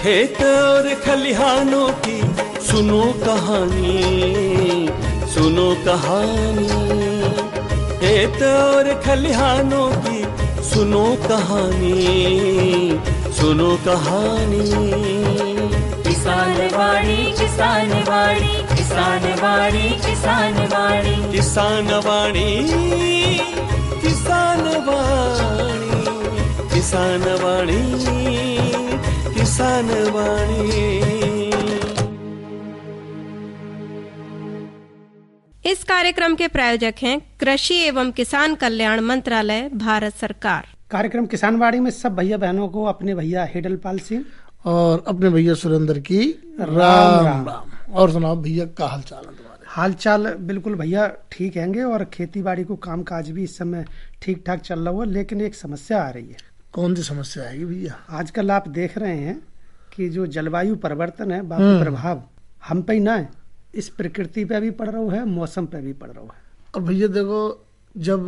खेत और खलिहानों की सुनो कहानी, सुनो कहानी। खेत और खलिहानों की सुनो कहानी, सुनो कहानी। किसान वाणी, किसान वाणी, किसान वाणी, किसान वाणी, किसान वाणी, किसान वाणी, किसान वाणी, किसान वाणी। इस कार्यक्रम के प्रायोजक हैं कृषि एवं किसान कल्याण मंत्रालय, भारत सरकार। कार्यक्रम किसान वाणी में सब भैया बहनों को अपने भैया हेडलपाल सिंह और अपने भैया सुरेंद्र की राम राम। और सुनाओ भैया, क्या हाल चाल है तुम्हारे? हाल चाल बिल्कुल भैया ठीक हैंगे और खेती बाड़ी को काम काज भी इस समय ठीक ठाक चल रहा हुआ, लेकिन एक समस्या आ रही है। कौन सी समस्या आएगी भैया? आजकल आप देख रहे हैं कि जो जलवायु परिवर्तन है, बाकी प्रभाव हम पे ही ना है, इस प्रकृति पे भी पड़ रहा है, मौसम पे भी पड़ रहा है। और भैया देखो, जब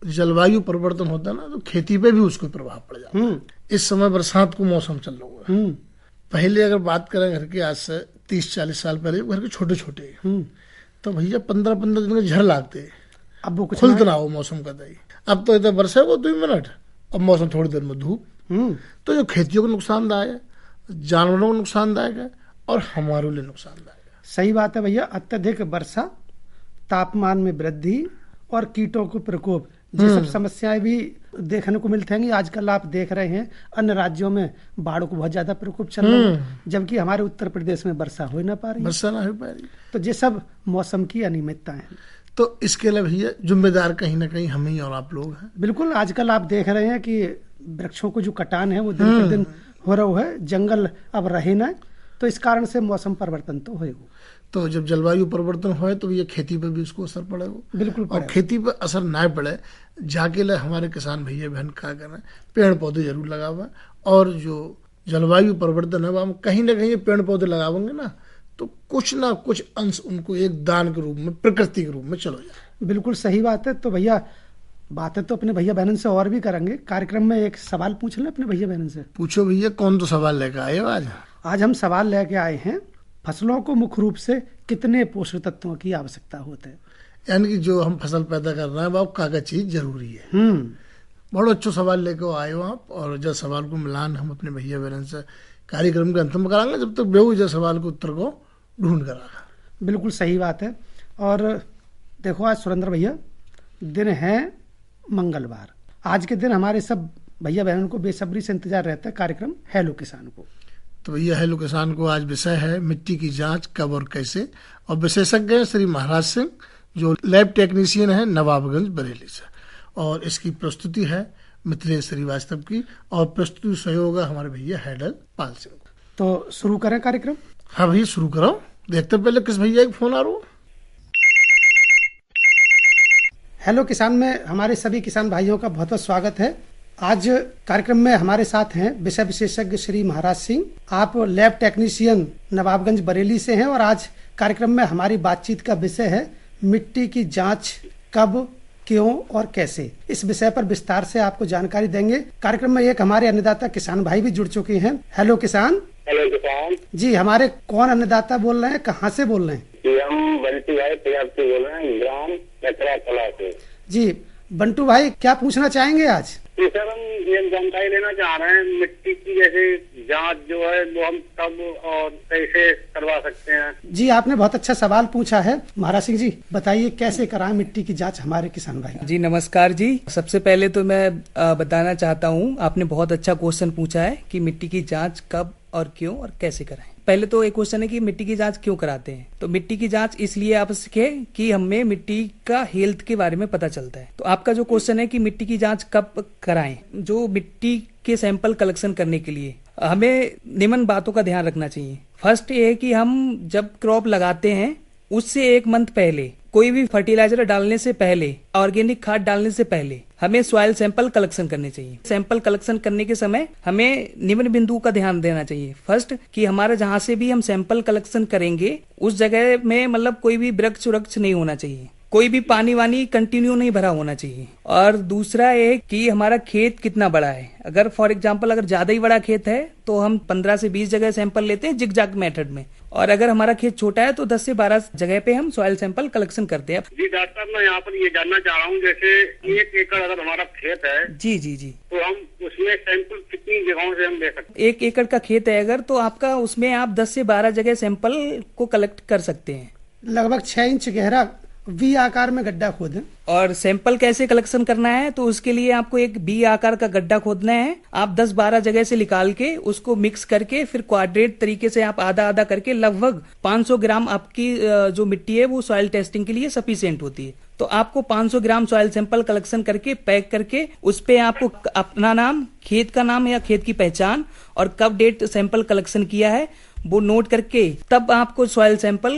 जलवायु परिवर्तन होता है ना, तो खेती पे भी उसको प्रभाव पड़ जाता है। इस समय बरसात को मौसम चल रहा है। पहले अगर बात करें घर के, आज से 30-40 साल पहले घर के छोटे छोटे, तो भैया 15-15 दिन के झड़ लागते, अब वो कुछ खुलत ना हो मौसम का दही। अब तो इतना बरसे को 2 मिनट, अब मौसम थोड़ी देर में धूप। तो जो खेतियों को नुकसानदायक है, जानवरों को नुकसानदायक है और हमारे लिए नुकसानदायक है। सही बात है भैया। अत्यधिक वर्षा, तापमान में वृद्धि और कीटों को प्रकोप, ये सब समस्याएं भी देखने को मिलते हैं। आजकल आप देख रहे हैं अन्य राज्यों में बाढ़ को बहुत ज्यादा प्रकोप चल रहा है, जबकि हमारे उत्तर प्रदेश में वर्षा हो ना पा रही, वर्षा ना हो पा रही। तो ये सब मौसम की अनियमितताएं हैं। तो इसके लिए भैया जिम्मेदार कहीं ना कहीं हम ही और आप लोग हैं। बिल्कुल। आजकल आप देख रहे हैं कि वृक्षों को जो कटान है वो दिन पर दिन हो रहा है, जंगल अब रहे ना, तो इस कारण से मौसम परिवर्तन तो होगा। तो जब जलवायु परिवर्तन हो तो ये खेती पर भी उसको असर पड़ेगा। बिल्कुल। और खेती पर असर ना पड़े, जाके ले हमारे किसान भैया बहन क्या करें, पेड़ पौधे जरूर लगावे। और जो जलवायु परिवर्तन है वो हम कहीं ना कहीं पेड़ पौधे लगावेंगे ना, तो कुछ ना कुछ अंश उनको एक दान के रूप में, प्रकृति के रूप में चलो जाए। बिल्कुल सही बात है। तो भैया बातें तो अपने भैया बहन से और भी करेंगे, कार्यक्रम में एक सवाल पूछ लें अपने भैया बहन से। पूछो भैया, कौन तो सवाल लेकर आए हो आज? आज हम सवाल लेके आए हैं, फसलों को मुख्य रूप से कितने पोषक तत्वों की आवश्यकता होती है? यानी कि जो हम फसल पैदा कर रहे हैं वो क्या चीज जरूरी है। बहुत अच्छा सवाल लेकर आए हो आप। और जब सवाल को मिलान हम अपने भैया बहन से कार्यक्रम के अंत में कराएंगे, जब तक बेहू जो सवाल के उत्तर को ढूंढ कर आएगा। बिल्कुल सही बात है। और देखो, आज सुरेंद्र भैया दिन है मंगलवार। आज के दिन हमारे सब भैया बहनों को बेसब्री से इंतजार रहता है कार्यक्रम हेलो किसान को। तो भैया हेलो किसान को आज विषय है मिट्टी की जांच कब और कैसे, और विशेषज्ञ हैं श्री महाराज सिंह, जो लैब टेक्नीशियन है नवाबगंज बरेली से। और इसकी प्रस्तुति है मिथिलेश श्रीवास्तव की, और प्रस्तुति सहयोग है हमारे भैया हैडल पाल सिंह। तो शुरू करें कार्यक्रम? हाँ भैया शुरू करो। देखते पहले किस भैया का फोन आ रहा हो। हेलो किसान में हमारे सभी किसान भाइयों का बहुत बहुत स्वागत है। आज कार्यक्रम में हमारे साथ हैं विषय विशेषज्ञ श्री महाराज सिंह। आप लैब टेक्नीशियन नवाबगंज बरेली से हैं और आज कार्यक्रम में हमारी बातचीत का विषय है मिट्टी की जांच कब, क्यों और कैसे। इस विषय पर विस्तार से आपको जानकारी देंगे। कार्यक्रम में एक हमारे अन्नदाता किसान भाई भी जुड़ चुके हैं। हेलो किसान। हेलो किसान जी, हमारे कौन अन्नदाता बोल रहे हैं, कहाँ से बोल रहे हैं? जी, हम बंटी भाई पंजाब से बोल रहे हैं, ग्राम कचरा कला से। जी बंटू भाई, क्या पूछना चाहेंगे आज? जी सर, हम ये जानकारी लेना चाह रहे हैं मिट्टी की जैसे जांच जो है वो हम कब और कैसे करवा सकते हैं। जी, आपने बहुत अच्छा सवाल पूछा है। महाराज सिंह जी बताइए, कैसे कराएं मिट्टी की जांच हमारे किसान भाई? जी नमस्कार जी। सबसे पहले तो मैं बताना चाहता हूँ, आपने बहुत अच्छा क्वेश्चन पूछा है कि मिट्टी की जांच कब और क्यों और कैसे कराएं। पहले तो एक क्वेश्चन है कि मिट्टी की जांच क्यों कराते हैं। तो मिट्टी की जांच इसलिए आवश्यक है कि हमें मिट्टी का हेल्थ के बारे में पता चलता है। तो आपका जो क्वेश्चन है कि मिट्टी की जांच कब कराएं, जो मिट्टी के सैंपल कलेक्शन करने के लिए हमें निम्न बातों का ध्यान रखना चाहिए। फर्स्ट ये है कि हम जब क्रॉप लगाते हैं उससे 1 मंथ पहले, कोई भी फर्टिलाइजर डालने से पहले, ऑर्गेनिक खाद डालने से पहले हमें सॉइल सैंपल कलेक्शन करने चाहिए। सैंपल कलेक्शन करने के समय हमें निम्न बिंदुओं का ध्यान देना चाहिए। फर्स्ट कि हमारे जहाँ से भी हम सैंपल कलेक्शन करेंगे उस जगह में मतलब कोई भी वृक्ष नहीं होना चाहिए। कोई भी पानी वानी कंटिन्यू नहीं भरा होना चाहिए। और दूसरा है कि हमारा खेत कितना बड़ा है। अगर फॉर एग्जांपल अगर ज्यादा ही बड़ा खेत है तो हम 15 से 20 जगह सैंपल लेते हैं जिग-जैग मेथड में, और अगर हमारा खेत छोटा है तो 10 से 12 जगह पे हम सॉइल सैंपल कलेक्शन करते हैं। जी डॉक्टर, मैं यहाँ पर ये जानना चाह रहा हूँ, जैसे 1 एकड़ अगर हमारा खेत है जी जी जी, तो हम उसमें सैंपल कितनी जगहों से हम ले सकते 1 एकड़ का खेत है अगर, तो आपका उसमें आप 10 से 12 जगह सैंपल को कलेक्ट कर सकते हैं। लगभग 6 इंच गहरा वी आकार में गड्ढा खोदें। और सैंपल कैसे कलेक्शन करना है, तो उसके लिए आपको एक बी आकार का गड्ढा खोदना है। आप 10-12 जगह से निकाल के उसको मिक्स करके फिर क्वाड्रेट तरीके से आप आधा आधा करके लगभग 500 ग्राम आपकी जो मिट्टी है वो सॉइल टेस्टिंग के लिए सफिशिएंट होती है। तो आपको 500 ग्राम सॉइल सैंपल कलेक्शन करके पैक करके उस पे आपको अपना नाम, खेत का नाम या खेत की पहचान और कब डेट सैंपल कलेक्शन किया है वो नोट करके तब आपको सॉइल सैंपल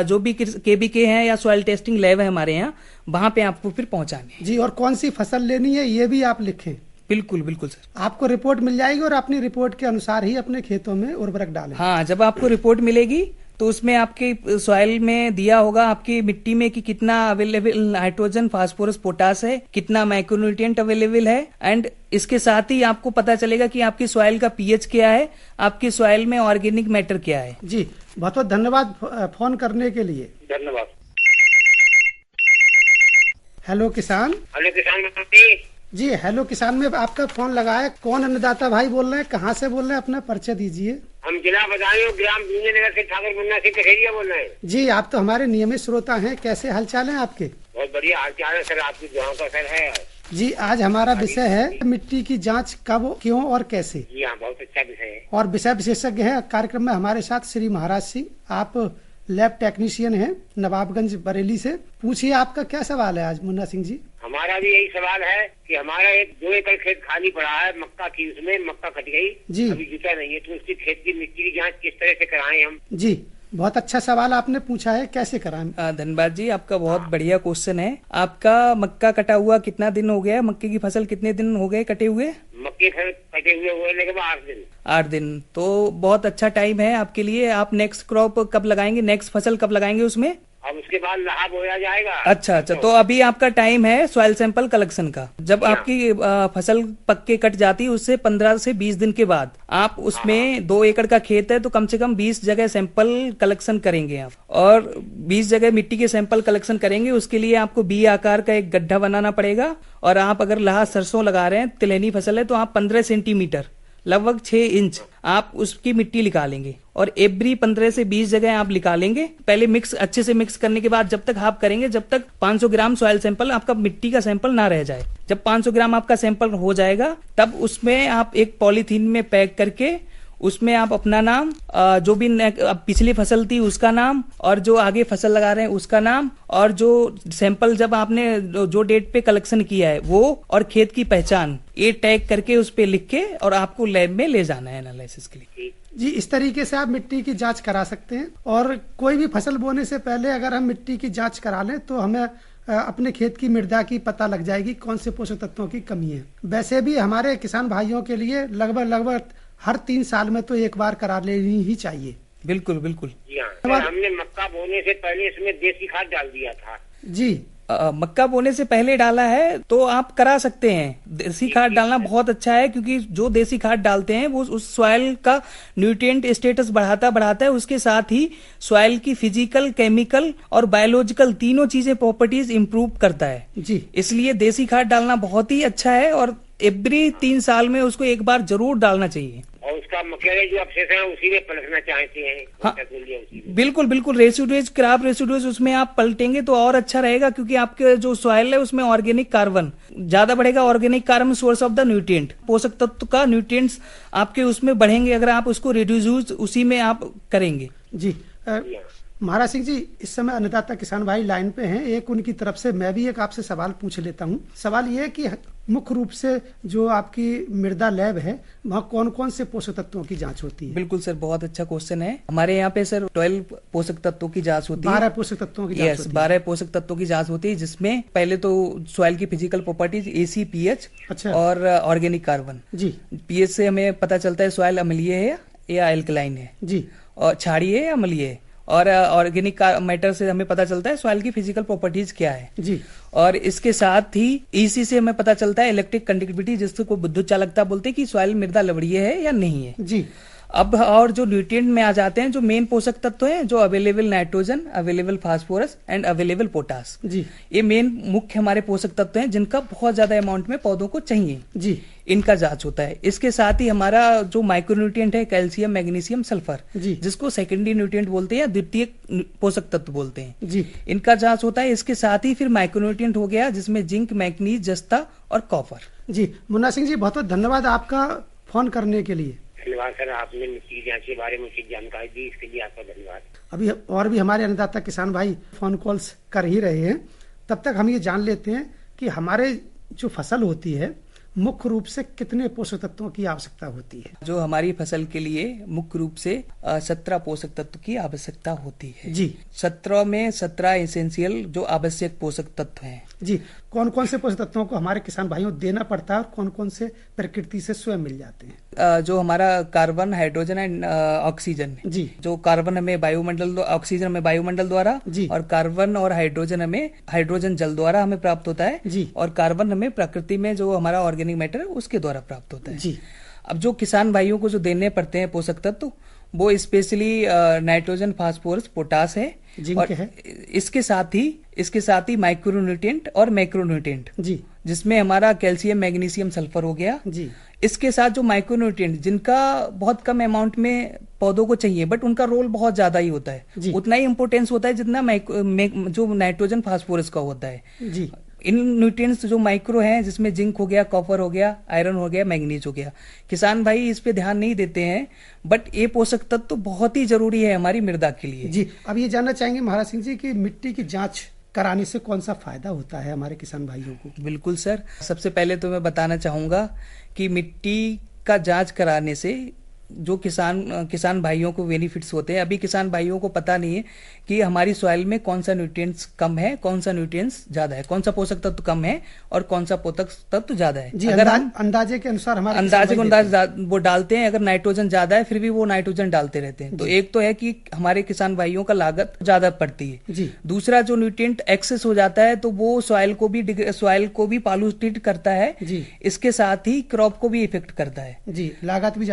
जो भी केबीके हैं या सॉइल टेस्टिंग लैब है हमारे यहाँ, वहां पे आपको फिर पहुंचाने। जी, और कौन सी फसल लेनी है ये भी आप लिखें। बिल्कुल बिल्कुल सर, आपको रिपोर्ट मिल जाएगी और अपनी रिपोर्ट के अनुसार ही अपने खेतों में उर्वरक डालें। हाँ, जब आपको रिपोर्ट मिलेगी तो उसमें आपके सॉइल में दिया होगा आपकी मिट्टी में कि कितना अवेलेबल नाइट्रोजन, फास्फोरस, पोटास है, कितना माइक्रोन्यूट्रिएंट अवेलेबल है, एंड इसके साथ ही आपको पता चलेगा कि आपकी सॉइल का पीएच क्या है, आपकी सॉइल में ऑर्गेनिक मैटर क्या है। जी, बहुत बहुत धन्यवाद फोन करने के लिए। धन्यवाद। हेलो किसान। हेलो किसान जी, हेलो किसान में आपका फोन लगा है। कौन अन्नदाता भाई बोल रहे हैं, कहाँ से बोल रहे हैं, अपना परिचय दीजिए। हम जिला बदायूं, ग्राम विजयनगर से ठाकुर मुन्ना सिंह कठेरिया बोल रहे हैं। जी, आप तो हमारे नियमित श्रोता हैं। कैसे हालचाल है आपके? बहुत बढ़िया हालचाल है सर, आपकी दुआओं का सर है। जी, आज हमारा विषय है मिट्टी की जांच कब, क्यों और कैसे। जी हाँ, बहुत अच्छा विषय है। और विषय विशेषज्ञ है कार्यक्रम में हमारे साथ श्री महाराज सिंह। आप लैब टेक्नीशियन हैं नवाबगंज बरेली से। पूछिए, आपका क्या सवाल है आज मुन्ना सिंह जी? हमारा भी यही सवाल है कि हमारा 2 एकड़ खेत खाली पड़ा है मक्का की, उसमें मक्का कट गई जी, अभी जुता नहीं है, तो उसकी खेत की मिट्टी की जांच किस तरह से कराएं हम? जी, बहुत अच्छा सवाल आपने पूछा है, कैसे कराएं? धन्यवाद जी, आपका बहुत बढ़िया क्वेश्चन है। आपका मक्का कटा हुआ कितना दिन हो गया? मक्के की फसल कितने दिन हो गए कटे हुए? मक्के कटे हुए होने के बाद 8 दिन। 8 दिन, तो बहुत अच्छा टाइम है आपके लिए। आप नेक्स्ट क्रॉप कब लगाएंगे, नेक्स्ट फसल कब लगाएंगे उसमें? अब उसके बाद लहा बोया जाएगा। अच्छा, तो अभी आपका टाइम है सॉइल सैंपल कलेक्शन का। जब आपकी फसल पक के कट जाती है उससे 15 से 20 दिन के बाद आप उसमें 2 एकड़ का खेत है तो कम से कम 20 जगह सैंपल कलेक्शन करेंगे आप, और 20 जगह मिट्टी के सैंपल कलेक्शन करेंगे। उसके लिए आपको बी आकार का एक गड्ढा बनाना पड़ेगा, और आप अगर लहा सरसों लगा रहे हैं, तिलहनी फसल है, तो आप 15 सेंटीमीटर लगभग 6 इंच आप उसकी मिट्टी निकालेंगे, और एवरी 15 से 20 जगह आप निकालेंगे। पहले मिक्स अच्छे से मिक्स करने के बाद जब तक आप करेंगे जब तक 500 ग्राम सॉइल सैंपल आपका मिट्टी का सैंपल ना रह जाए। जब 500 ग्राम आपका सैंपल हो जाएगा तब उसमें आप एक पॉलीथीन में पैक करके उसमें आप अपना नाम, जो भी पिछली फसल थी उसका नाम, और जो आगे फसल लगा रहे हैं उसका नाम, और जो सैंपल जब आपने जो डेट पे कलेक्शन किया है वो, और खेत की पहचान, ये टैग करके उस पे लिख के और आपको लैब में ले जाना है एनालिसिस के लिए। जी, इस तरीके से आप मिट्टी की जांच करा सकते हैं। और कोई भी फसल बोने से पहले अगर हम मिट्टी की जांच करा लें तो हमें अपने खेत की मृदा की पता लग जाएगी कौन से पोषक तत्वों की कमी है। वैसे भी हमारे किसान भाइयों के लिए लगभग हर 3 साल में तो एक बार करा लेनी ही चाहिए। बिल्कुल बिल्कुल। जी हाँ, हमने मक्का बोने से पहले इसमें देसी खाद डाल दिया था। जी, मक्का बोने से पहले डाला है तो आप करा सकते हैं। देसी खाद डालना बहुत अच्छा है, क्योंकि जो देसी खाद डालते हैं वो उस सॉइल का न्यूट्रिएंट स्टेटस बढ़ाता है, उसके साथ ही सॉइल की फिजिकल, केमिकल और बायोलॉजिकल तीनों चीजें प्रॉपर्टीज इंप्रूव करता है। जी, इसलिए देसी खाद डालना बहुत ही अच्छा है, और एवरी 3 साल में उसको एक बार जरूर डालना चाहिए। और उसका मकेले जो अवशेष है उसी में पलटना चाहते हैं। हाँ, बिल्कुल रेसिडुएज, क्रॉप रेसिडुएज उसमें आप पलटेंगे तो और अच्छा रहेगा, क्योंकि आपके जो सॉइल है उसमें ऑर्गेनिक कार्बन ज्यादा बढ़ेगा। Organic carbon source of the nutrient, पोषक तत्व का न्यूट्रिएंट्स आपके उसमें बढ़ेंगे अगर आप उसको रिड्यूस उसी में आप करेंगे। जी, महाराज सिंह जी, इस समय अन्नदाता किसान भाई लाइन पे हैं। एक उनकी तरफ से मैं भी एक आपसे सवाल पूछ लेता हूं। सवाल ये है कि मुख्य रूप से जो आपकी मृदा लैब है वहाँ कौन कौन से पोषक तत्वों की जांच होती है? बिल्कुल सर, बहुत अच्छा क्वेश्चन है। हमारे यहाँ पे सर 12 पोषक तत्वों की जांच होती है। 12 पोषक तत्वों की जांच होती है। 12 पोषक तत्वों की जांच होती है, जिसमें पहले तो सॉइल की फिजिकल प्रॉपर्टीज, AC, pH, अच्छा, और ऑर्गेनिक कार्बन। जी, pH से हमें पता चलता है सॉइल अम्लीय है या एल्कलाइन है, जी, और क्षारीय है या अम्लीय है, और ऑर्गेनिक मैटर से हमें पता चलता है सॉइल की फिजिकल प्रॉपर्टीज क्या है जी। और इसके साथ ही ईसी से हमें पता चलता है इलेक्ट्रिक कंडक्टिविटी, जिसको विद्युत चालकता बोलते हैं कि सॉइल मृदा लवणीय है या नहीं है जी। अब और जो न्यूट्रिएंट में आ जाते हैं, जो मेन पोषक तत्व हैं, जो available nitrogen, available phosphorus and available potash, जी। ये मेन मुख्य हमारे पोषक तत्व हैं जिनका बहुत ज्यादा अमाउंट में पौधों को चाहिए जी। इनका जांच होता है। इसके साथ ही हमारा जो माइक्रोन्यूट्रिएंट है कैल्शियम, मैग्नीशियम, सल्फर, जी। जिसको सेकेंडरी न्यूट्रिएंट बोलते हैं या द्वितीय पोषक तत्व बोलते हैं जी। इनका जांच होता है। इसके साथ ही फिर माइक्रोन्यूट्रिएंट हो गया जिसमें जिंक, मैग्नीज, जस्ता और कॉपर। जी मुन्ना सिंह जी, बहुत बहुत धन्यवाद आपका फोन करने के लिए। धन्यवाद सर, आपने मिट्टी की जांच के बारे में उचित जानकारी दी, इसके लिए आपका धन्यवाद। अभी और भी हमारे अन्नदाता किसान भाई फोन कॉल्स कर ही रहे हैं, तब तक हम ये जान लेते हैं कि हमारे जो फसल होती है मुख्य रूप से कितने पोषक तत्वों की आवश्यकता होती है। जो हमारी फसल के लिए मुख्य रूप से 17 पोषक तत्व की आवश्यकता होती है जी। 17 में 17 एसेंशियल जो आवश्यक पोषक तत्व हैं। जी, कौन कौन से पोषक तत्वों को हमारे किसान भाइयों को देना पड़ता है और कौन कौन से प्रकृति से स्वयं मिल जाते हैं? जो हमारा कार्बन, हाइड्रोजन एंड ऑक्सीजन, जी। जो कार्बन हमें वायुमंडल, ऑक्सीजन हमें वायुमंडल द्वारा, जी। और कार्बन और हाइड्रोजन हमें हाइड्रोजन जल द्वारा हमें प्राप्त होता है, जी। और कार्बन हमें प्रकृति में जो हमारा ऑर्गेनिक मैटर है उसके द्वारा प्राप्त होता है। जी। अब जो किसान भाइयों को जो देने पड़ते हैं पोषक तत्व, वो स्पेशली नाइट्रोजन, फास्फोरस, पोटास है, जिंक और है। इसके साथ ही माइक्रोन्यूट्रिएंट और मैक्रोन्यूट्रिएंट, जी। जिसमें हमारा कैल्शियम, मैग्नीशियम, सल्फर हो गया। जी। इसके साथ जो माइक्रोन्यूट्रिएंट जिनका बहुत कम अमाउंट में पौधों को चाहिए, बट उनका रोल बहुत ज्यादा ही होता है, जी। उतना ही इंपोर्टेंस होता है जितना जो नाइट्रोजन, फास्फोरस का होता है। जी। इन न्यूट्रिएंट्स जो माइक्रो हैं, जिसमें जिंक हो गया, कॉपर हो गया, आयरन हो गया, मैग्नीज हो गया, किसान भाई इस पे ध्यान नहीं देते हैं, बट ये पोषक तत्व तो बहुत ही जरूरी है हमारी मृदा के लिए। जी, अब ये जानना चाहेंगे महाराज सिंह जी कि मिट्टी की जांच कराने से कौन सा फायदा होता है हमारे किसान भाइयों को? बिल्कुल सर, सबसे पहले तो मैं बताना चाहूंगा कि मिट्टी का जांच कराने से जो किसान भाइयों को बेनिफिट्स होते हैं। अभी किसान भाइयों को पता नहीं है कि हमारी सॉइल में कौन सा न्यूट्रिएंट्स कम है, कौन सा न्यूट्रिएंट्स ज्यादा है, कौन सा पोषक तत्व कम है और कौन सा पोषक तत्व ज्यादा है। जी, अगर हम अंदाजे के अनुसार हमारे अंदाजे को वो डालते हैं, अगर नाइट्रोजन ज्यादा है फिर भी वो नाइट्रोजन डालते रहते हैं। तो एक तो है कि हमारे किसान भाइयों का लागत ज्यादा पड़ती है। जी। दूसरा, जो न्यूट्रिएंट एक्सेस हो जाता है तो वो सॉइल को भी पॉल्यूटेड करता है। जी। इसके साथ ही क्रॉप को भी इफेक्ट करता है। जी, लागत भी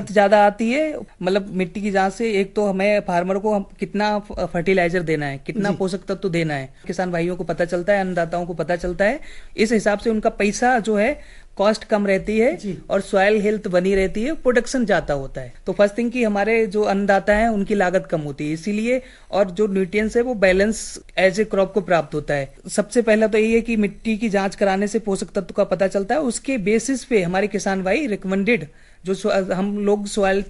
ज्यादा आती है। मतलब मिट्टी की जांच से एक तो हमें फार्मर को कितना फर्टिलाइजर देना है, कितना पोषक तत्व देना है, किसान भाइयों को पता चलता है, अन्नदाताओं को पता चलता है। इस हिसाब से उनका पैसा जो है कॉस्ट कम रहती है और सॉइल हेल्थ बनी रहती है, प्रोडक्शन ज्यादा होता है। तो फर्स्ट थिंग कि हमारे जो अन्नदाता हैं उनकी लागत कम होती है, इसीलिए, और जो न्यूट्रिएंट्स है वो बैलेंस एज ए क्रॉप को प्राप्त होता है। सबसे पहला तो यही है कि मिट्टी की जांच कराने से पोषक तत्व का पता चलता है। उसके बेसिस पे हमारे किसान भाई रिकमेंडेड जो हम लोग सॉइल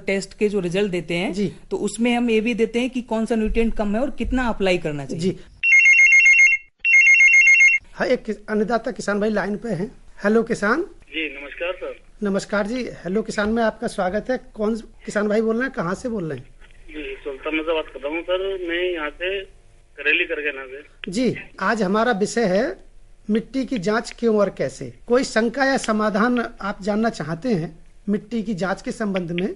टेस्ट के जो रिजल्ट देते हैं, तो उसमें हम ये भी देते हैं कि कौन सा न्यूट्रिएंट कम है और कितना अप्लाई करना चाहिए। जी। हाँ, एक अन्नदाता किसान भाई लाइन पे हैं। हेलो किसान जी, नमस्कार सर। नमस्कार जी, हेलो किसान में आपका स्वागत है। कौन किसान भाई बोल रहे हैं, कहाँ से बोल रहे हैं? जी, सुल्तान से बात कर रहा हूँ सर, मैं यहाँ से करेली करके ना से। जी, आज हमारा विषय है मिट्टी की जांच क्यों और कैसे। कोई शंका या समाधान आप जानना चाहते हैं मिट्टी की जांच के संबंध में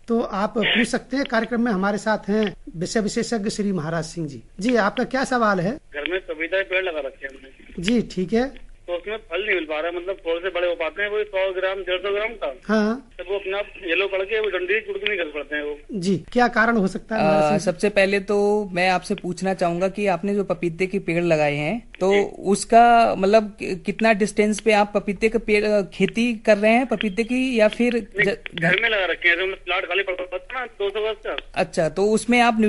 तो आप पूछ सकते हैं। कार्यक्रम में हमारे साथ हैं विषय विशेषज्ञ श्री महाराज सिंह जी। जी, आपका क्या सवाल है? घर में पपीता के पेड़ लगा रखे हैं हमने। जी, ठीक है। तो उसमें फल नहीं मिल पा रहा है, मतलब थोड़े से बड़े हो पाते हैं, वो 100 ग्राम 150 ग्राम का। हाँ। तो वो अपना येलो पड़ के वो डंडी टूट के निकल पड़ते हैं वो। जी, क्या कारण हो सकता है? सबसे पहले तो मैं आपसे पूछना चाहूंगा कि आपने जो पपीते के पेड़ लगाए हैं तो उसका मतलब कितना डिस्टेंस पे आप पपीते के पेड़ खेती कर रहे हैं पपीते की, या फिर घर में लगा रखे हैं? प्लाट खाली पड़ता है ना 200 गज का। अच्छा, तो उसमें आप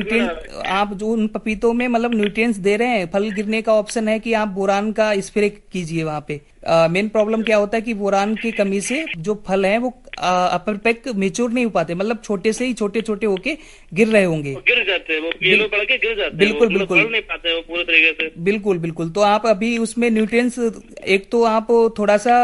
आप जो उन पपीतों में मतलब न्यूट्रिएंट्स दे रहे हैं, फल गिरने का ऑप्शन है कि आप बोरान का स्प्रे कीजिए वहाँ पे। मेन प्रॉब्लम क्या होता है कि बोरान की कमी से जो फल हैं वो अपर पैक मेच्योर नहीं हो पाते, मतलब छोटे से ही छोटे होके गिर रहे होंगे, गिर जाते हैं वो, येलो पड़ के गिर जाते हैं। बिल्कुल बिल्कुल, फल नहीं पाते वो पूरे तरीके से। बिल्कुल। तो आप अभी उसमें न्यूट्रिएंट्स, एक तो आप थोड़ा सा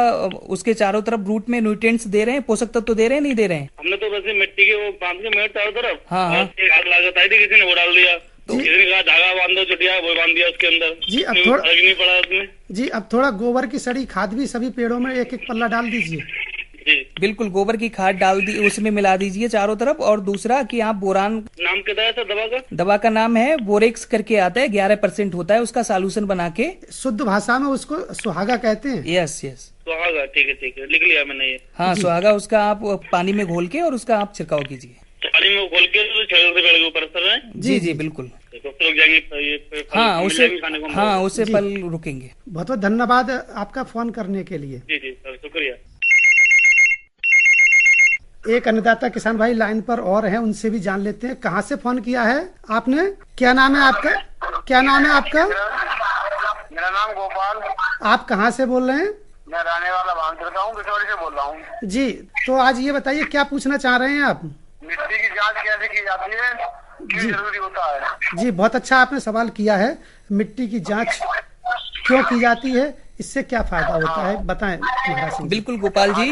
उसके चारों तरफ रूट में न्यूट्रिएंट्स दे रहे हैं, पोषक तत्व दे रहे हैं, नहीं दे रहे हैं? हमने तो वैसे मिट्टी के वो बांध के मेड़ चारों तरफ, हाँ। आग लागत आई थी, किसी ने वो डाल दिया, तो किसी ने कहा धागा बांध दो चुटिया, वो बांध दिया उसके अंदर। जी, अब थोड़ा नहीं पड़ा उसमें। जी, अब थोड़ा गोबर की सड़ी खाद भी सभी पेड़ों में एक एक पल्ला डाल दीजिए। जी। बिल्कुल गोबर की खाद डाल दी, उसमें मिला दीजिए चारों तरफ। और दूसरा कि आप बोरान, नाम क्या है सर दवा का? दवा का नाम है बोरेक्स करके आता है, 11% होता है, उसका सॉल्यूशन बना के। शुद्ध भाषा में उसको सुहागा कहते हैं। यस यस, सुहागा, ठीक है, लिख लिया मैंने ये। हाँ सुहागा, उसका आप पानी में घोल के और उसका आप छिड़काव कीजिए। पानी में घोल के तो छेड़ से पेड़ के ऊपर सर है? जी बिल्कुल। तो लोग जाएंगे ये फल हाँ मिल उससे, जाएंगे खाने को हम हाँ लोग। उससे जी। फल रुकेंगे। बहुत बहुत धन्यवाद आपका फोन करने के लिए। जी सर, शुक्रिया। एक अन्नदाता किसान भाई लाइन पर और हैं, उनसे भी जान लेते हैं। कहाँ से फोन किया है आपने? क्या नाम है आपका? क्या नाम है आपका? मेरा नाम गोपाल, आप कहाँ से बोल रहे हैं? मैं रहने वाला भानसर का हूँ, बिचौली से बोल रहा हूँ। जी, तो आज ये बताइए क्या पूछना चाह रहे हैं आप? मिट्टी की जांच कैसे की जाती है, क्यों जरूरी होता है? जी, बहुत अच्छा आपने सवाल किया है। मिट्टी की जांच क्यों की जाती है, इससे क्या फायदा होता है, बताएं महाराज सिंह जी। बिल्कुल गोपाल जी,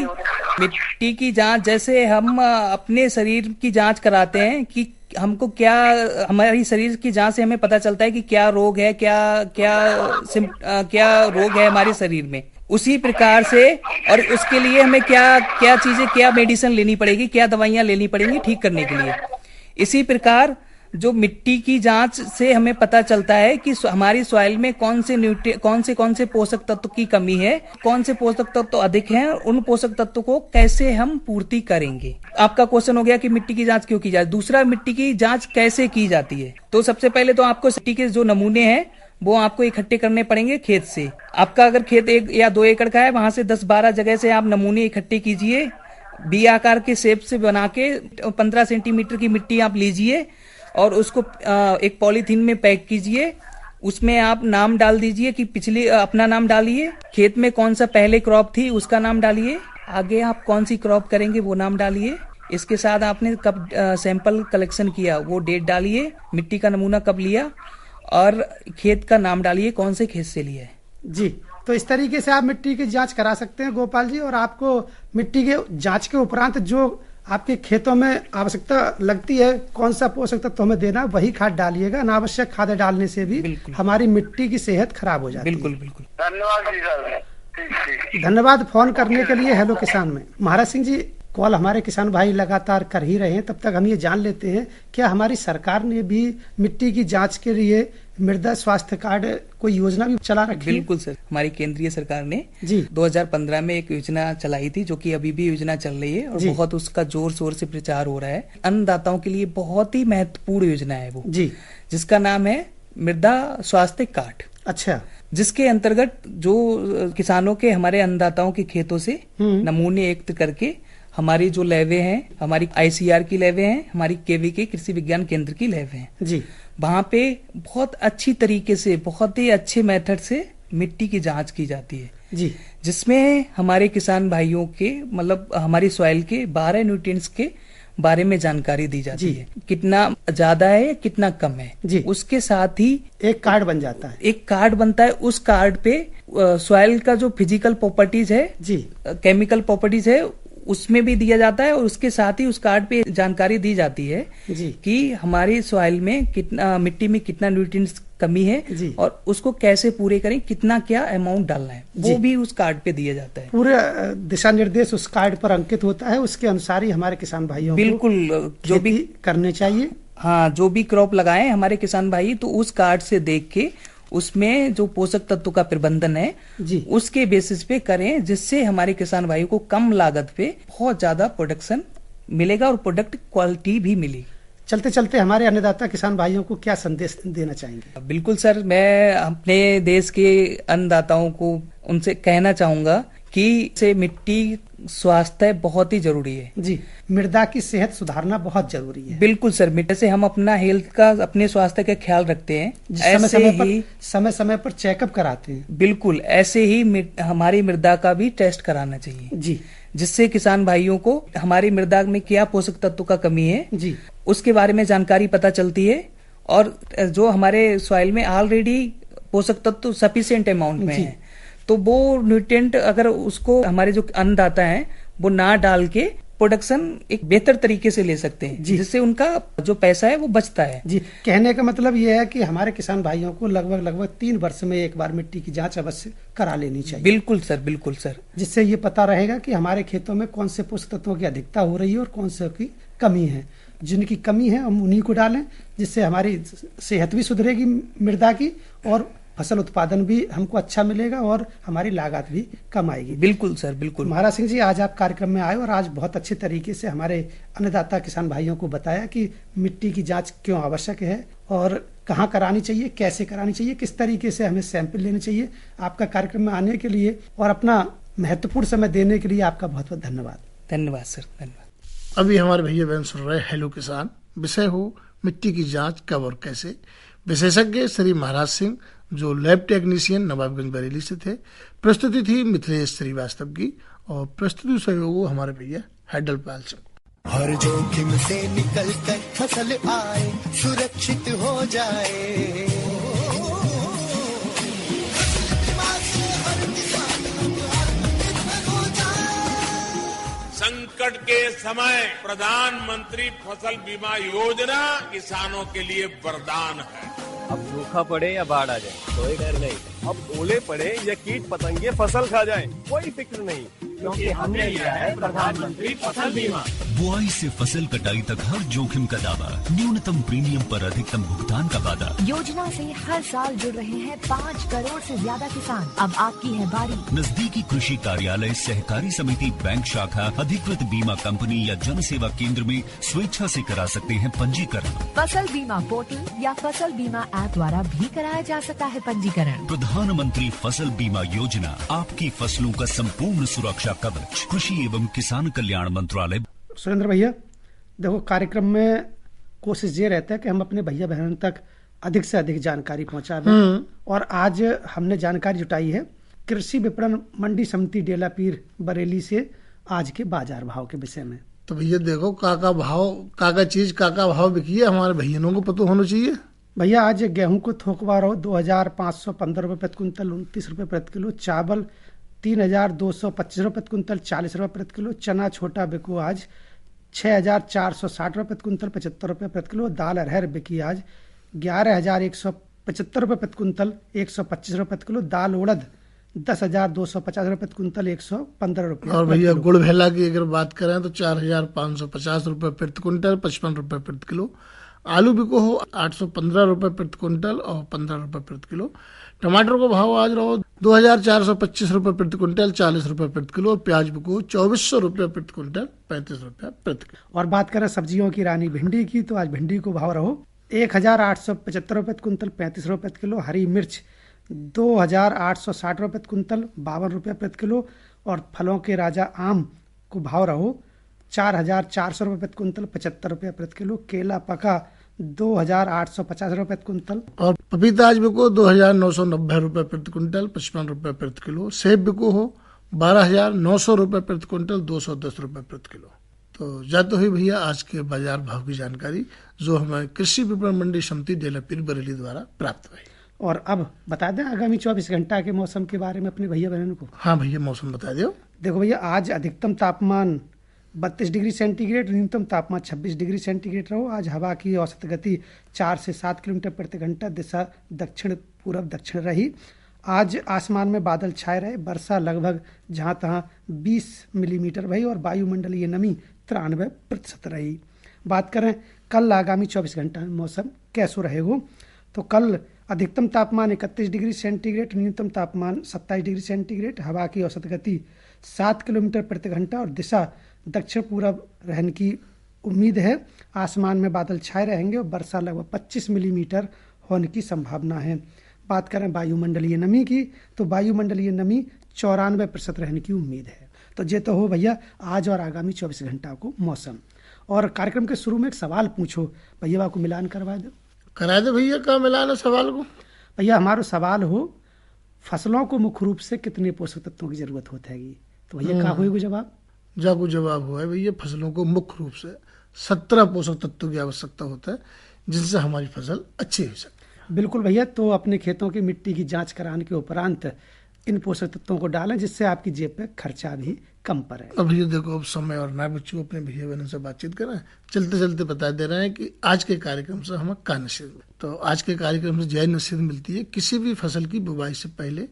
मिट्टी की जांच जैसे हम अपने शरीर की जांच कराते हैं कि हमको क्या, हमारी शरीर की जांच से हमें पता चलता है कि क्या रोग है, क्या रोग है हमारे शरीर में। उसी प्रकार से, और उसके लिए हमें क्या चीजें, क्या मेडिसिन लेनी पड़ेगी, क्या दवाइयां लेनी पड़ेंगी ठीक करने के लिए। इसी प्रकार जो मिट्टी की जांच से हमें पता चलता है कि हमारी सॉइल में कौन से पोषक तत्व की कमी है, कौन से पोषक तत्व अधिक हैं, उन पोषक तत्व को कैसे हम पूर्ति करेंगे। आपका क्वेश्चन हो गया कि मिट्टी की जांच क्यों की जाती है। दूसरा, मिट्टी की जांच कैसे की जाती है। तो सबसे पहले तो आपको मिट्टी के जो नमूने हैं वो आपको इकट्ठे करने पड़ेंगे खेत से। आपका अगर खेत 1 या 2 एकड़ का है, वहां से 10-12 जगह से आप नमूने इकट्ठे कीजिए। बी आकार के शेप से बना के 15 सेंटीमीटर की मिट्टी आप लीजिए और उसको एक पॉलीथीन में पैक कीजिए। उसमें आप नाम डाल दीजिए कि पिछली, अपना नाम डालिए, खेत में कौन सा पहले क्रॉप थी उसका नाम डालिए, आगे आप कौन सी क्रॉप करेंगे वो नाम डालिए। इसके साथ आपने कब सैंपल कलेक्शन किया वो डेट डालिए, मिट्टी का नमूना कब लिया और खेत का नाम डालिए, कौन से खेत से लिया है। जी, तो इस तरीके से आप मिट्टी की जांच करा सकते हैं गोपाल जी। और आपको मिट्टी के जांच के उपरांत जो आपके खेतों में आवश्यकता लगती है, कौन सा पोषक तत्व हमें देना, वही खाद डालिएगा। अनावश्यक खाद डालने से भी हमारी मिट्टी की सेहत खराब हो जाती है। बिल्कुल बिल्कुल, धन्यवाद जी सर। धन्यवाद फोन करने के लिए। हेलो किसान में महाराज सिंह जी, कॉल हमारे किसान भाई लगातार कर ही रहे हैं, तब तक हम ये जान लेते हैं क्या हमारी सरकार ने भी मिट्टी की जांच के लिए मृदा स्वास्थ्य कार्ड कोई योजना भी चला रखी है? बिल्कुल सर, हमारी केंद्रीय सरकार ने जी 2015 में एक योजना चलाई थी, जो कि अभी भी योजना चल रही है और जी। बहुत उसका जोर शोर से प्रचार हो रहा है। अन्नदाताओं के लिए बहुत ही महत्वपूर्ण योजना है वो, जी, जिसका नाम है मृदा स्वास्थ्य कार्ड। अच्छा, जिसके अंतर्गत जो किसानों के, हमारे अन्नदाताओं के खेतों से नमूने एकत्र करके हमारी जो लैबें हैं, हमारी ICR की लैबें हैं, हमारी KVK कृषि विज्ञान केंद्र की लैबें हैं, जी, वहां पे बहुत अच्छी तरीके से, बहुत ही अच्छे मेथड से मिट्टी की जांच की जाती है, जी, जिसमें हमारे किसान भाइयों के, मतलब हमारी सॉइल के 12 न्यूट्रिएंट्स के बारे में जानकारी दी जाती जी। है, कितना ज्यादा है कितना कम है जी। उसके साथ ही एक कार्ड बन जाता है। एक कार्ड बनता है। उस कार्ड पे सॉइल का जो फिजिकल प्रॉपर्टीज है, जी, केमिकल प्रॉपर्टीज है, उसमें भी दिया जाता है। और उसके साथ ही उस कार्ड पे जानकारी दी जाती है जी, कि हमारी सॉइल में कितना, मिट्टी में कितना न्यूट्रिएंट्स कमी है जी। और उसको कैसे पूरे करें, कितना क्या अमाउंट डालना है, जी। वो भी उस कार्ड पे दिया जाता है। पूरे दिशा निर्देश उस कार्ड पर अंकित होता है। उसके अनुसार ही हमारे किसान भाइयों को बिल्कुल, जो भी, खेती करने चाहिए। हाँ, जो भी क्रॉप लगाए हमारे किसान भाई, तो उस कार्ड से देख के उसमें जो पोषक तत्व का प्रबंधन है जी, उसके बेसिस पे करें, जिससे हमारे किसान भाइयों को कम लागत पे बहुत ज्यादा प्रोडक्शन मिलेगा और प्रोडक्ट क्वालिटी भी मिलेगी। चलते चलते हमारे अन्नदाता किसान भाइयों को क्या संदेश देना चाहेंगे? बिल्कुल सर, मैं अपने देश के अन्नदाताओं को उनसे कहना चाहूंगा कि से मिट्टी स्वास्थ्य बहुत ही जरूरी है। जी, मृदा की सेहत सुधारना बहुत जरूरी है। बिल्कुल सर, मिट्टी से हम अपना हेल्थ का, अपने स्वास्थ्य का ख्याल रखते हैं, समय समय पर चेकअप कराते हैं। बिल्कुल ऐसे ही हमारी मृदा का भी टेस्ट कराना चाहिए जी, जिससे किसान भाइयों को हमारी मृदा में क्या पोषक तत्व का कमी है जी, उसके बारे में जानकारी पता चलती है। और जो हमारे सॉइल में ऑलरेडी पोषक तत्व सफिशिएंट अमाउंट में है, तो वो न्यूट्रिएंट अगर उसको हमारे जो अन्नदाता हैं वो ना डाल के प्रोडक्शन एक बेहतर तरीके से ले सकते हैं, जिससे उनका जो पैसा है वो बचता है। जी, कहने का मतलब ये है कि हमारे किसान भाइयों को लगभग 3 वर्ष में एक बार मिट्टी की जांच अवश्य करा लेनी चाहिए। बिल्कुल सर, बिल्कुल सर। जिससे ये पता रहेगा कि हमारे खेतों में कौन से पोषक तत्वों की अधिकता हो रही है और कौन से की कमी है। जिनकी कमी है हम उन्हीं को डालें, जिससे हमारी सेहत भी सुधरेगी मृदा की और फसल उत्पादन भी हमको अच्छा मिलेगा और हमारी लागत भी कम आएगी। बिल्कुल सर, बिल्कुल। महाराज सिंह जी, आज आप कार्यक्रम में आए और आज बहुत अच्छे तरीके से हमारे अन्नदाता किसान भाइयों को बताया कि मिट्टी की जांच क्यों आवश्यक है और कहाँ करानी चाहिए, कैसे करानी चाहिए, किस तरीके से हमें सैंपल लेने चाहिए। आपका कार्यक्रम में आने के लिए और अपना महत्वपूर्ण समय देने के लिए आपका बहुत बहुत धन्यवाद। धन्यवाद सर, धन्यवाद। अभी हमारे भैया बहन सुन रहे हेलो किसान, विषय हो मिट्टी की जांच कब और कैसे। विशेषज्ञ श्री महाराज सिंह जो लैब टेक्नीशियन नवाबगंज बरेली से थे। प्रस्तुति थी मिथिलेश श्रीवास्तव की और प्रस्तुति सहयोग हमारे भैया हैडलपाल सिंह। हर जोखिम से निकल कर फसल आए, सुरक्षित हो जाए। संकट के समय प्रधानमंत्री फसल बीमा योजना किसानों के लिए वरदान है। अब सूखा पड़े या बाढ़ आ जाए कोई डर नहीं, अब ओले पड़े या कीट पतंगे फसल खा जाए कोई फिक्र नहीं, क्योंकि हमने लिया है प्रधानमंत्री फसल बीमा। बुआई से फसल कटाई तक हर जोखिम का दावा, न्यूनतम प्रीमियम पर अधिकतम भुगतान का वादा। योजना से हर साल जुड़ रहे हैं 5 करोड़ से ज्यादा किसान। अब आपकी है बारी। नजदीकी कृषि कार्यालय, सहकारी समिति, बैंक शाखा, अधिकृत बीमा कंपनी या जन सेवा केंद्र में स्वेच्छा से करा सकते हैं पंजीकरण। फसल बीमा पोर्टल या फसल बीमा ऐप द्वारा भी कराया जा सकता है पंजीकरण। प्रधानमंत्री फसल बीमा योजना, आपकी फसलों का संपूर्ण सुरक्षा कवच। कृषि एवं किसान कल्याण मंत्रालय। सुरेंद्र भैया, देखो कार्यक्रम में कोशिश ये रहता है कि हम अपने भैया बहनों तक अधिक से अधिक जानकारी पहुंचा दें और आज हमने जानकारी जुटाई है कृषि विपणन मंडी समिति डेला पीर बरेली से आज के बाजार भाव के विषय में। तो भैया देखो काका भाव, काका चीज काका भाव बिकी है, हमारे भैया को पता होना चाहिए। भैया आज गेहूं को थोकवा रहो 2515 रुपए प्रति कुंतल, 29 रुपए प्रति किलो। चावल 3225 रुपए प्रति कुंतल, 40 रुपए प्रति किलो। चना छोटा बिको आज 6460 रुपए प्रति कुंतल, 75 रुपए प्रति किलो। दाल अरहर बिकी आज 11175 रुपए प्रति कुंतल, 125 रुपए प्रति किलो। दाल उड़द 10,250 रुपए प्रति कुंतल, 115 रुपए। और भैया गुड़ भेला की अगर बात करें तो 4,550 रुपए प्रति कुंटल, 55 रुपए प्रति किलो। आलू बिको हो 815 रुपए प्रति कुंटल और 15 रुपए प्रति किलो। टमाटर को भाव आज रहो 2,425 रुपए प्रति कुंटल, 40 रुपए प्रति किलो। और प्याज बिको 2400 रुपए प्रति कुंटल, 35 रुपए प्रति किलो। और बात करें सब्जियों की रानी भिंडी की, तो आज भिंडी को भाव रहो 1,875 रुपए प्रति कुंटल, 35 रुपए प्रति किलो। हरी मिर्च 2,860 रुपए प्रति कुंटल, 52 रुपए प्रति किलो। और फलों के राजा आम को भाव रहो 4,400 रुपए प्रति कुंटल, 75 रुपए प्रति किलो। केला पका 2,850 रुपए प्रति कुंटल। और पपीता आज बिको 2,990 रुपए प्रति कुंटल, 55 रुपए प्रति किलो। सेब बिको हो 12,900 रुपए प्रति कुंटल, 210 रुपए प्रति किलो। तो जाते हुए भैया आज के बाजार भाव की जानकारी जो हमें कृषि विपणन मंडी समिति डेला पीर बरेली द्वारा प्राप्त हुई। और अब बता दें आगामी 24 घंटा के मौसम के बारे में अपने भैया बहनों को। हाँ भैया, मौसम बता दो। देखो भैया, आज अधिकतम तापमान 32 डिग्री सेंटीग्रेड, न्यूनतम तापमान 26 डिग्री सेंटीग्रेड रहो। आज हवा की औसत गति 4 से 7 किलोमीटर प्रति घंटा, दिशा दक्षिण पूर्व दक्षिण रही। आज आसमान में बादल छाए रहे, वर्षा लगभग जहां तहां 20 मिलीमीटर रही और वायुमंडलीय नमी 93% रही। बात करें कल आगामी 24 घंटा में मौसम कैसो रहेगा, तो कल अधिकतम तापमान 31 डिग्री सेंटीग्रेड, न्यूनतम तापमान 27 डिग्री सेंटीग्रेड। हवा की औसत गति 7 किलोमीटर प्रति घंटा और दिशा दक्षिण पूर्व रहने की उम्मीद है। आसमान में बादल छाए रहेंगे और वर्षा लगभग 25 मिलीमीटर होने की संभावना है। बात करें वायुमंडलीय नमी की, तो वायुमंडलीय नमी 94% रहने की उम्मीद है। तो ये तो हो भैया आज और आगामी 24 घंटा को मौसम। और कार्यक्रम के शुरू में एक सवाल पूछो, भैया को मिलान करवा दो। करा दे भैया, क्या मिलान है सवाल को? भैया हमारा सवाल हो फसलों को मुख्य रूप से कितने पोषक तत्वों की जरूरत होती है, तो भैया क्या होगा जवाब? जाको जवाब हुआ है भैया, फसलों को मुख्य रूप से 17 पोषक तत्वों की आवश्यकता होता है जिनसे हमारी फसल अच्छी हो सकती है। बिल्कुल भैया, तो अपने खेतों की मिट्टी की जांच कराने के उपरांत इन पोषक तत्वों को डालें जिससे आपकी जेब पे खर्चा भी कम पड़े। अब ये देखो, अब समय और ना बच्चों अपने भैया बहनों से बातचीत करें, चलते चलते बता दे रहे हैं कि आज के कार्यक्रम से हमें क्या नसीहत मिली। तो आज के कार्यक्रम से यह नसीहत मिलती है, किसी भी फसल की बुवाई से पहले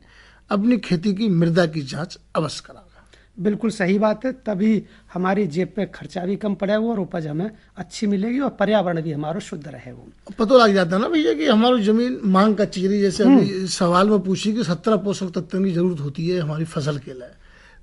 अपनी खेती की मृदा की जांच अवश्य कराना। बिल्कुल सही बात है, तभी हमारी जेब पे खर्चा भी कम पड़ेगा और उपज हमें अच्छी मिलेगी और पर्यावरण भी हमारा शुद्ध रहेगा। पता लग जाता है ना भैया कि हमारी जमीन मांग का चीज, जैसे अभी सवाल में पूछी कि 17 पोषक तत्वों की जरूरत होती है हमारी फसल के लिए,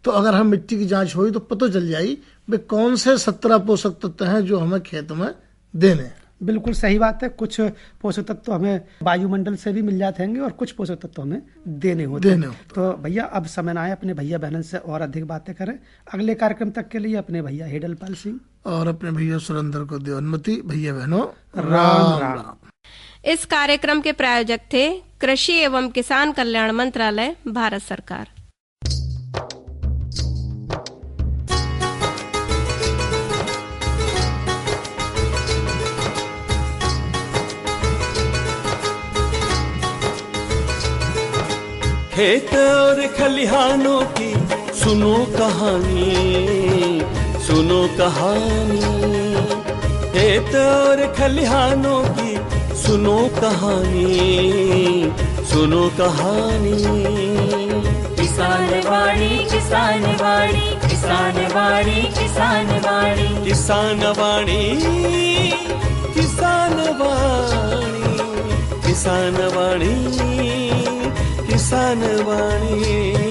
तो अगर हम मिट्टी की जांच हुई तो पता चल जाए वे कौन से 17 पोषक तत्व हैं जो हमें खेत में देने हैं। बिल्कुल सही बात है, कुछ पोषक तत्व हमें वायुमंडल से भी मिल जाते हैं और कुछ पोषक तत्व हमें देने होते हैं। तो भैया अब समय आए अपने भैया बहनों से और अधिक बातें करें। अगले कार्यक्रम तक के लिए अपने भैया हेडलपाल सिंह और अपने भैया सुरेंद्र को दे अनुमति। भैया बहनों राम राम। इस कार्यक्रम के प्रायोजक थे कृषि एवं किसान कल्याण मंत्रालय, भारत सरकार। खेत और खलिहानों की सुनो कहानी, सुनो कहानी। खेत और खलिहानों की सुनो कहानी, सुनो कहानी। किसान वाणी, किसान वाणी, किसान वाणी, किसान वाणी, किसान वाणी, किसान वाणी, किसान वाणी, किसान वाणी।